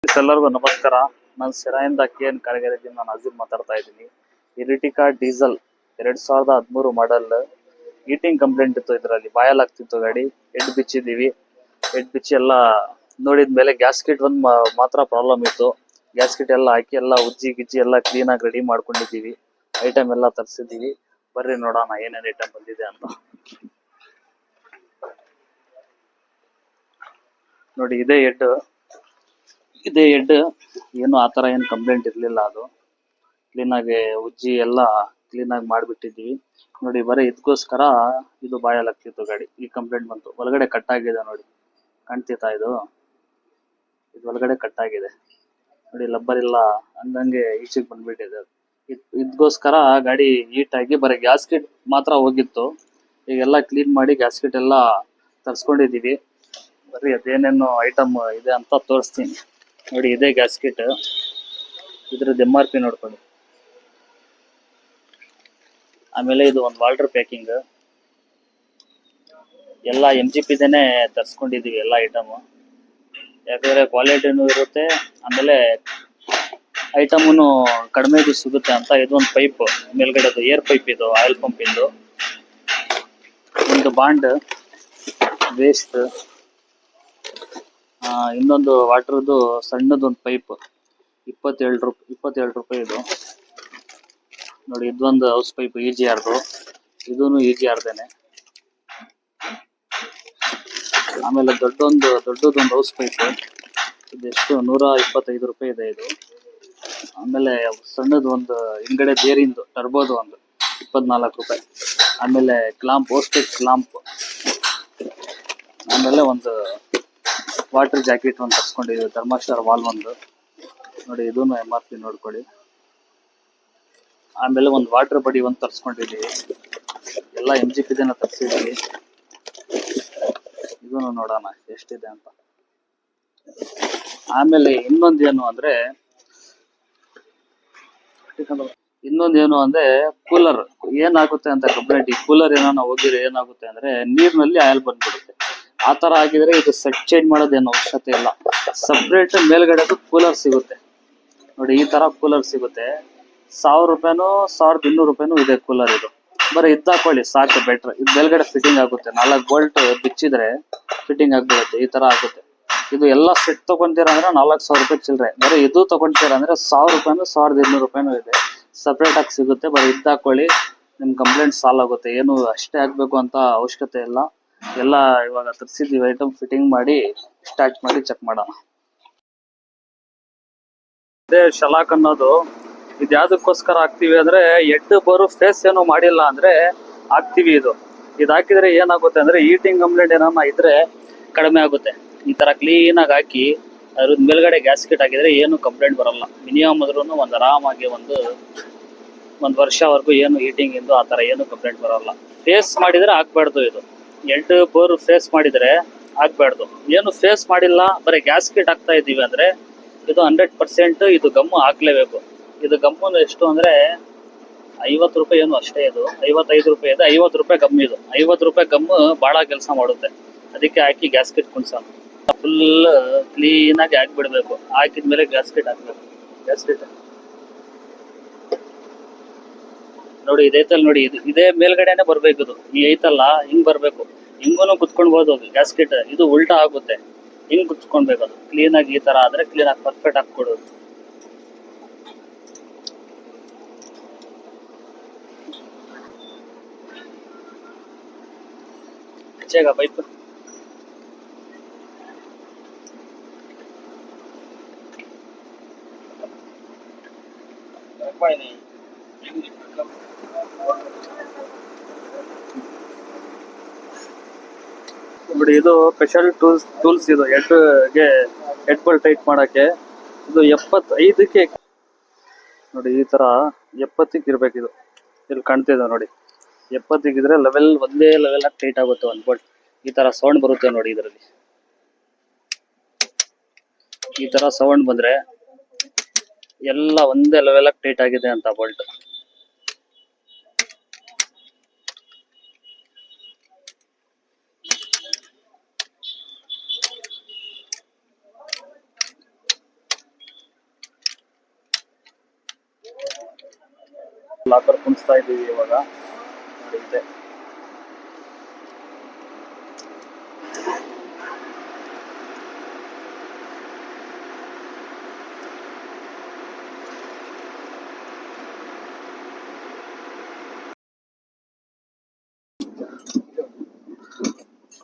ಎಲ್ಲರಿಗೂ ನಮಸ್ಕಾರ. ನಾನು ಸಿರಾಯಿಂದ KN ಕಾಳಗೇರಿಯಿಂದ ನಾನು ಅಜೀಮ್ ಮಾತಾಡ್ತಾ ಇದ್ದೀನಿ. ಇರಿಟಿಕಾ ಡೀಸೆಲ್ 2013 ಮಾಡಲ್ ಹೀಟಿಂಗ್ ಕಂಪ್ಲೇಂಟ್ ಇತ್ತು. ಇದರಲ್ಲಿ ಬಾಯಲ್ ಆಗ್ತಿತ್ತು ಗಾಡಿ. ಹೆಡ್ ಬಿಚ್ಚಿದೀವಿ. ಹೆಡ್ ಬಿಚ್ಚಿ ಎಲ್ಲ ನೋಡಿದ್ಮೇಲೆ ಗ್ಯಾಸ್ಕೆಟ್ ಒಂದು ಮಾತ್ರ ಪ್ರಾಬ್ಲಮ್ ಇತ್ತು. ಗ್ಯಾಸ್ಕೆಟ್ ಎಲ್ಲ ಹಾಕಿ ಎಲ್ಲ ಉಜ್ಜಿ ಗಿಜ್ಜಿ ಎಲ್ಲ ಕ್ಲೀನ್ ಆಗಿ ರೆಡಿ ಮಾಡ್ಕೊಂಡಿದ್ದೀವಿ. ಐಟಮ್ ಎಲ್ಲ ತರಿಸಿದ್ದೀವಿ. ಬರ್ರಿ ನೋಡೋಣ ಏನೇನು ಐಟಮ್ ಬಂದಿದೆ ಅಂತ. ನೋಡಿ ಇದೇ ಹೆಡ್ ಏನು ಆತರ ಏನು ಕಂಪ್ಲೇಂಟ್ ಇರ್ಲಿಲ್ಲ. ಅದು ಕ್ಲೀನ್ ಆಗಿ ಉಜ್ಜಿ ಎಲ್ಲ ಕ್ಲೀನ್ ಆಗಿ ಮಾಡ್ಬಿಟ್ಟಿದ್ದೀವಿ. ನೋಡಿ ಬರೀ ಇದಕ್ಕೋಸ್ಕರ ಇದು ಬಾಯಲ್ಲಿ ಆಗ್ತಿತ್ತು ಗಾಡಿ. ಈ ಕಂಪ್ಲೇಂಟ್ ಬಂತು. ಒಳಗಡೆ ಕಟ್ ಆಗಿದೆ ನೋಡಿ, ಕಾಣ್ತಿತ್ತಾ ಇದು ಒಳಗಡೆ ಕಟ್ ಆಗಿದೆ ನೋಡಿ. ಲಬ್ಬರ್ ಇಲ್ಲ ಹಂಗಂಗೆ ಈಚೆಗೆ ಬಂದ್ಬಿಟ್ಟಿದೆ. ಇದಕ್ಕೋಸ್ಕರ ಗಾಡಿ ಹೀಟ್ ಆಗಿ ಬರೀ ಗ್ಯಾಸ್ಕೆಟ್ ಮಾತ್ರ ಹೋಗಿತ್ತು. ಈಗೆಲ್ಲ ಕ್ಲೀನ್ ಮಾಡಿ ಗ್ಯಾಸ್ಕೆಟ್ ಎಲ್ಲ ತರ್ಸ್ಕೊಂಡಿದೀವಿ. ಬರ್ರಿ ಅದೇನೇನು ಐಟಮ್ ಇದೆ ಅಂತ ತೋರಿಸ್ತೀನಿ. ನೋಡಿ ಇದೇ ಗ್ಯಾಸ್ಕೆಟ್. ಇದ್ರದ್ದು MRP ನೋಡ್ಕೊಳ್ಳಿ. ಆಮೇಲೆ ಇದು ಒಂದು ವಾಟರ್ ಪ್ಯಾಕಿಂಗ್ ಎಲ್ಲ MGPದೇನೆ ತರ್ಸ್ಕೊಂಡಿದೀವಿ ಎಲ್ಲ ಐಟಮ್. ಯಾಕಂದ್ರೆ ಕ್ವಾಲಿಟಿನೂ ಇರುತ್ತೆ, ಆಮೇಲೆ ಐಟಮೂ ಕಡಿಮೆದು ಸಿಗುತ್ತೆ ಅಂತ. ಇದೊಂದು ಪೈಪ್ ಮೇಲ್ಗಡೆದು ಏರ್ ಪೈಪ್, ಇದು ಆಯಿಲ್ ಪಂಪ್ ಇಂದು. ಒಂದು ಬಾಂಡ್ ವೇಸ್ಟ್, ಇನ್ನೊಂದು ವಾಟರ್ದು ಸಣ್ಣದೊಂದು ಪೈಪ್ 27 ರೂಪಾಯಿ ಇದು. ನೋಡಿ ಇದೊಂದು ಹೌಸ್ ಪೈಪ್ EGRದು, ಇದೂನು EGRದೇನೆ. ಆಮೇಲೆ ದೊಡ್ಡದೊಂದು ಹೌಸ್ ಪೈಪ್, ಇದೆಷ್ಟು 125 ರೂಪಾಯಿ ಇದೆ ಇದು. ಆಮೇಲೆ ಸಣ್ಣದು ಒಂದು ಹಿಂಗಡೆ ಬೇರಿಂದು ಟರ್ಬೋದು ಒಂದು 24 ರೂಪಾಯಿ. ಆಮೇಲೆ ಕ್ಲಾಂಪ್, ಹೋಸ್ಟೆಡ್ ಕ್ಲಾಂಪ್. ಆಮೇಲೆ ಒಂದು ವಾಟರ್ ಜಾಕೆಟ್ ಒಂದು ತರ್ಸ್ಕೊಂಡಿದ್ದೀವಿ, ಥರ್ಮಾಸ್ಟರ್ ವಾಲ್ ಒಂದು. ನೋಡಿ ಇದೂನು MRP ನೋಡ್ಕೊಳ್ಳಿ. ಆಮೇಲೆ ಒಂದು ವಾಟರ್ ಬಡಿ ಒಂದು ತರ್ಸ್ಕೊಂಡಿದ್ದೀವಿ. ಎಲ್ಲ MGPದೇನ ತರ್ಸಿದ್ದೀವಿ. ಇದನ್ನು ನೋಡೋಣ ಎಷ್ಟಿದೆ ಅಂತ. ಆಮೇಲೆ ಇನ್ನೊಂದೇನು ಅಂದ್ರೆ ಕೂಲರ್ ಏನಾಗುತ್ತೆ ಅಂತ ಕಂಪ್ಲೇಂಟ್. ಈ ಕೂಲರ್ ಏನಾನ ಹೋಗಿದ್ರೆ ಏನಾಗುತ್ತೆ ಅಂದ್ರೆ ನೀರಿನಲ್ಲಿ ಆಯಿಲ್ ಬಂದ್ಬಿಡುತ್ತೆ. ಆ ತರ ಆಗಿದ್ರೆ ಇದು ಸೆಟ್ ಚೇಂಜ್ ಮಾಡೋದೇನು ಅವಶ್ಯಕತೆ ಇಲ್ಲ. ಸಪ್ರೇಟ್ ಮೇಲ್ಗಡೆದು ಕೂಲರ್ ಸಿಗುತ್ತೆ ನೋಡಿ. ಈ ತರ ಕೂಲರ್ ಸಿಗುತ್ತೆ. 1000 ರೂಪಾಯಿನೂ 1200 ರೂಪಾಯಿನೂ ಇದೆ ಕೂಲರ್. ಇದು ಬರೀ ಇದ್ದಾಕೊಳ್ಳಿ ಸಾಕು, ಬೆಟ್ರ್. ಇದು ಮೇಲ್ಗಡೆ ಫಿಟ್ಟಿಂಗ್ ಆಗುತ್ತೆ. 4 ಬೋಲ್ಟ್ ಬಿಚ್ಚಿದ್ರೆ ಫಿಟ್ಟಿಂಗ್ ಆಗ್ಬಿಡುತ್ತೆ. ಈ ತರ ಆಗುತ್ತೆ. ಇದು ಎಲ್ಲ ಸೆಟ್ ತಗೊಂತೀರ ಅಂದ್ರೆ 4000 ರೂಪಾಯಿ ಚಿಲ್ಲರೆ. ಬರೀ ಇದು ತಗೊಂತೀರ ಅಂದ್ರೆ 1000 ರೂಪಾಯಿನೂ 1200 ರೂಪಾಯಿನೂ ಇದೆ. ಸಪ್ರೇಟ್ ಆಗಿ ಸಿಗುತ್ತೆ. ಬರೀ ಇದ್ದಾಕೊಳ್ಳಿ, ನಿಮ್ ಕಂಪ್ಲೇಂಟ್ ಸಾಲ್ವ್ ಆಗುತ್ತೆ. ಏನು ಅಷ್ಟೇ ಆಗ್ಬೇಕು ಅಂತ ಅವಶ್ಯಕತೆ ಇಲ್ಲ. ಎಲ್ಲ ಇವಾಗ ತರಿಸಿದ್ದೀವಿ ಐಟಮ್. ಫಿಟ್ಟಿಂಗ್ ಮಾಡಿ ಸ್ಟಾರ್ಟ್ ಮಾಡಿ ಚೆಕ್ ಮಾಡೋಣ. ಇದೇ ಶಲಾಕ್ ಅನ್ನೋದು. ಇದು ಯಾವ್ದಕ್ಕೋಸ್ಕರ ಹಾಕ್ತಿವಿ ಅಂದ್ರೆ ಹೆಡ್ ಬರೋ ಫೇಸ್ ಏನೋ ಮಾಡಿಲ್ಲ ಅಂದ್ರೆ ಹಾಕ್ತಿವಿ. ಇದು ಹಾಕಿದ್ರೆ ಏನಾಗುತ್ತೆ ಅಂದ್ರೆ ಹೀಟಿಂಗ್ ಕಂಪ್ಲೇಂಟ್ ಏನಾನ ಇದ್ರೆ ಕಡಿಮೆ ಆಗುತ್ತೆ. ಈ ತರ ಕ್ಲೀನ್ ಆಗಿ ಹಾಕಿ ಅದ್ರ ಮೇಲ್ಗಡೆ ಗ್ಯಾಸ್ಕೆಟ್ ಹಾಕಿದ್ರೆ ಏನು ಕಂಪ್ಲೇಂಟ್ ಬರಲ್ಲ. ಮಿನಿಮಮ್ ಆದ್ರೂ ಒಂದು ಆರಾಮಾಗಿ ಒಂದು ವರ್ಷವರೆಗೂ ಏನು ಹೀಟಿಂಗ್ ಇಂದು ಆ ತರ ಏನು ಕಂಪ್ಲೇಂಟ್ ಬರಲ್ಲ. ಫೇಸ್ ಮಾಡಿದ್ರೆ ಹಾಕ್ಬಾರ್ದು. ಇದು ಹೆಡ್ ಬೋರ್ ಫೇಸ್ ಮಾಡಿದ್ರೆ ಹಾಕ್ಬಾರ್ದು. ಏನು ಫೇಸ್ ಮಾಡಿಲ್ಲ, ಬರೀ ಗ್ಯಾಸ್ಕೆಟ್ ಹಾಕ್ತಾ ಇದೀವಿ ಅಂದ್ರೆ ಇದು 100% ಇದು ಗಮ್ಮು ಹಾಕ್ಲೇಬೇಕು. ಇದು ಗಮ್ಮು ಎಷ್ಟು ಅಂದ್ರೆ 50 ರೂಪಾಯಿ ಏನು ಅಷ್ಟೇ. ಇದು 55 ರೂಪಾಯಿ ಇದೆ. 50 ರೂಪಾಯಿ ಗಮ್ಮು. ಇದು 50 ರೂಪಾಯಿ ಗಮ್ಮು ಬಹಳ ಕೆಲಸ ಮಾಡುತ್ತೆ. ಅದಕ್ಕೆ ಹಾಕಿ ಗ್ಯಾಸ್ಕೆಟ್ ಕುಣ್ಸೋಣ. ಫುಲ್ ಕ್ಲೀನ್ ಆಗಿ ಹಾಕ್ಬಿಡ್ಬೇಕು. ಹಾಕಿದ್ಮೇಲೆ ಗ್ಯಾಸ್ಕೆಟ್ ಹಾಕ್ಬೇಕು. ಗ್ಯಾಸ್ಕೆಟ್ ನೋಡಿ ಇದೈತಲ್ ನೋಡಿ, ಇದೇ ಮೇಲ್ಗಡೆನೆ ಬರ್ಬೇಕು. ಇದು ಈ ಐತಲ್ಲ ಹಿಂಗ್ ಬರ್ಬೇಕು. ಹಿಂಗೂನು ಕುತ್ಕೊಳ್ಬಹುದು ಗ್ಯಾಸ್ಕೆಟ್. ಇದು ಉಲ್ಟಾ ಆಗುತ್ತೆ. ಹಿಂಗ್ ಕುತ್ಕೊಳ್ಬೇಕು. ಅದು ಕ್ಲೀನ್ ಆಗಿ ಈ ತರ ಆದ್ರೆ ಕ್ಲೀನ್ ಆಗಿ ಪರ್ಫೆಕ್ಟ್ ಆಗಿ ಕೊಡೋದು. ಹೆಚ್ಚೇಗ ಪೈಪ್ ನೋಡಿ. ಇದು ಸ್ಪೆಷಲ್ ಟೂಲ್ಸ್ ಇದು ಹೆಡ್ ಬೋಲ್ಟ್ ಟೈಟ್ ಮಾಡಕ್ಕೆ. ಇದು 75ಕ್ಕೆ ನೋಡಿ. ಈ ತರ 70ಕ್ಕೆ ಇರ್ಬೇಕು. ಇದು ಇಲ್ಲಿ ಕಾಣ್ತಿದೆ ನೋಡಿ. 70ಕ್ಕೆ ಇದ್ರೆ ಒಂದೇ ಲೆವೆಲ್ ಆಗಿ ಟೈಟ್ ಆಗುತ್ತೆ ಒಂದು ಬೋಲ್ಟ್. ಈ ತರ ಸೌಂಡ್ ಬರುತ್ತೆ ನೋಡಿ. ಇದರಲ್ಲಿ ಈ ತರ ಸೌಂಡ್ ಬಂದ್ರೆ ಎಲ್ಲ ಒಂದೇ ಲೆವೆಲ್ ಆಗಿ ಟೈಟ್ ಆಗಿದೆ ಅಂತ ಬೋಲ್ಟ್. ಲಾಕರ್ ಕುಣಿಸ್ತಾ ಇದ್ದೀವಿ ಇವಾಗ ನೋಡಿ ಇದೆ.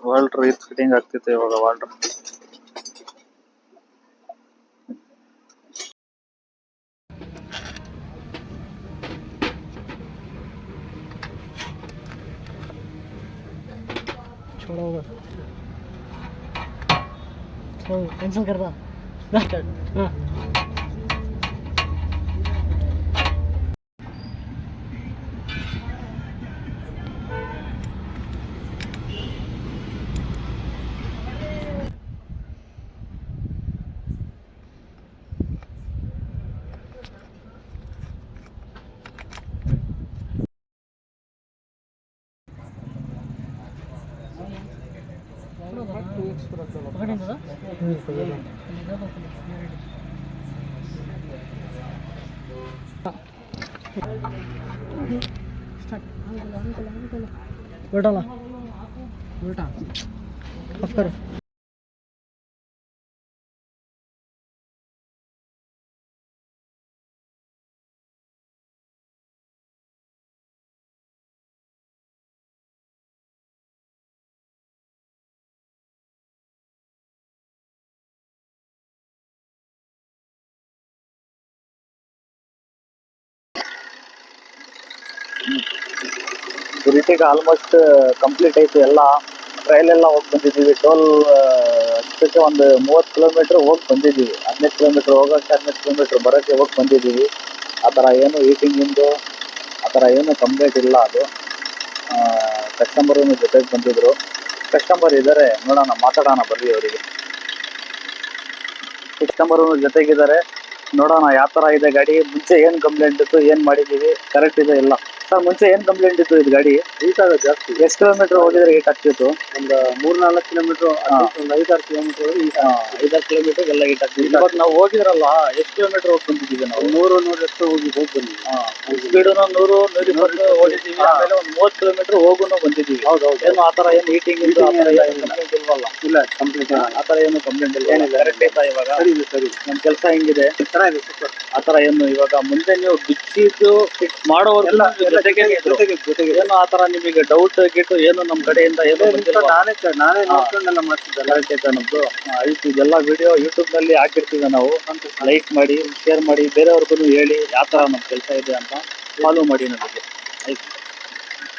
ವಾಲ್ಟ್ರ್ ಇದು ಫಿಟ್ಟಿಂಗ್ ಆಗ್ತಿತ್ತು ಇವಾಗ ವಾಲ್ಟ್ರ್. छोड़ा होगा तो कैंसिल कर रहा हाँ उल्टा उल्टा ऑफ करो ರಿಟಿಗೆ ಆಲ್ಮೋಸ್ಟ್ ಕಂಪ್ಲೀಟ್ ಐತಿ ಎಲ್ಲ. ಟ್ರೈಲ್ ಎಲ್ಲ ಹೋಗಿ ಬಂದಿದ್ದೀವಿ. ಟೋಲ್ ಅಷ್ಟಕ್ಕೆ ಒಂದು 30 ಕಿಲೋಮೀಟ್ರ್ ಹೋಗಿ ಬಂದಿದ್ದೀವಿ. 15 ಕಿಲೋಮೀಟ್ರ್ ಹೋಗೋಕ್ಕೆ 15 ಕಿಲೋಮೀಟ್ರ್ ಬರೋಕ್ಕೆ ಹೋಗಿ ಬಂದಿದ್ದೀವಿ. ಆ ಥರ ಏನು ಈಟಿಂಗಿಂದು ಆ ಥರ ಏನು ಕಂಪ್ಲೇಂಟ್ ಇಲ್ಲ. ಅದು ಕಸ್ಟಮರು ಜೊತೆಗೆ ಬಂದಿದ್ರು. ಕಸ್ಟಮರ್ ಇದ್ದಾರೆ, ನೋಡೋಣ ಮಾತಾಡೋಣ ಬರ್ರಿ ಅವರಿಗೆ. ಕಸ್ಟಮರು ಜೊತೆಗಿದ್ದಾರೆ, ನೋಡೋಣ ಯಾವ ಥರ ಇದೆ ಗಾಡಿ. ಮುಂಚೆ ಏನು ಕಂಪ್ಲೇಂಟ್ ಇತ್ತು, ಏನು ಮಾಡಿದ್ದೀವಿ, ಕರೆಕ್ಟ್ ಇದೆ ಇಲ್ಲ. ಸರ್ ಮುಂಚೆ ಏನು ಕಂಪ್ಲೇಂಟ್ ಇತ್ತು ಇದು ಗಾಡಿ? ಹೀಟ್ ಆಗೋದು ಜಾಸ್ತಿ. ಎಷ್ಟು ಕಿಲೋಮೀಟ್ರ್ ಹೋಗಿದ್ರೆ ಹೀಟ್ ಆಗ್ತಿತ್ತು? ಒಂದು 3-4 ಕಿಲೋಮೀಟ್ರ್, ಒಂದು 5-6 ಕಿಲೋಮೀಟ್ರ್ 5-6 ಕಿಲೋಮೀಟ್ರ್ ಎಲ್ಲ ಹೀಟ್ ಆಗ್ತಿತ್ತು. ಇವಾಗ ನಾವು ಹೋಗಿದ್ರಲ್ಲ, ಎಷ್ಟು ಕಿಲೋಮೀಟ್ರ್ ಹೋಗಿ ಬಂದಿದ್ದೀವಿ ನಾವು? 100-150 ಹೋಗಿ ಬಂದಿದ್ದೀವಿ. ಸ್ಪೀಡು 100-120 ಓಡಿದ್ದೀವಿ. ಆಮೇಲೆ ಒಂದು 30 ಕಿಲೋಮೀಟ್ರ್ ಹೋಗುನು ಬಂದಿದ್ದೀವಿ. ಹೌದೌದು. ಏನು ಆ ಥರ ಏನು ಹೀಟಿಂಗ್ ಇಲ್ಲ, ಆ ಥರ ಏನು ಕಂಪ್ಲೇಂಟ್ ಇಲ್ವಲ್ಲ? ಇಲ್ಲ ಕಂಪ್ಲೇಂಟ್ ಆ ಥರ ಏನು ಕಂಪ್ಲೇಂಟ್ ಇಲ್ಲ. ಏನಿಲ್ಲ, ಕರೆಕ್ಟ್ ಐತಾ ಇವಾಗ? ಸರಿ. ನಮ್ಮ ಕೆಲಸ ಹೆಂಗಿದೆ? ಚೆನ್ನಾಗಿದೆ, ಸೂಪರ್. ಆ ಥರ ಏನು ಇವಾಗ ಮುಂದೆ ನೀವು ಬಿಚ್ಚಿದ್ದು ಫಿಕ್ಸ್ ಮಾಡೋವರೆಗೂ ಜೊತೆಗೆ ಏನು ಆ ಥರ ನಿಮಗೆ ಡೌಟ್ ಗಿಟ್ಟು ಏನು ನಮ್ಮ ಕಡೆಯಿಂದ ಏನೋ ನಾನೇ ನೋಡ್ಕೊಂಡೆಲ್ಲ ಮಾಡ್ತಿದ್ದಲ್ಲ. ಕರೆಕ್ಟ್ ಐತಾ ನಮ್ಮದು? ಆಯ್ತು. ಇದೆಲ್ಲ ವಿಡಿಯೋ ಯೂಟ್ಯೂಬ್ನಲ್ಲಿ ಹಾಕಿರ್ತೀವಿ ನಾವು. ಲೈಕ್ ಮಾಡಿ, ಶೇರ್ ಮಾಡಿ, ಬೇರೆಯವ್ರಿಗೂ ಹೇಳಿ ಯಾವ ಥರ ನಮ್ಮ ಕೆಲಸ ಇದೆ ಅಂತ ಫಾಲೋ ಮಾಡಿ ನಮಗೆ. ಆಯ್ತು.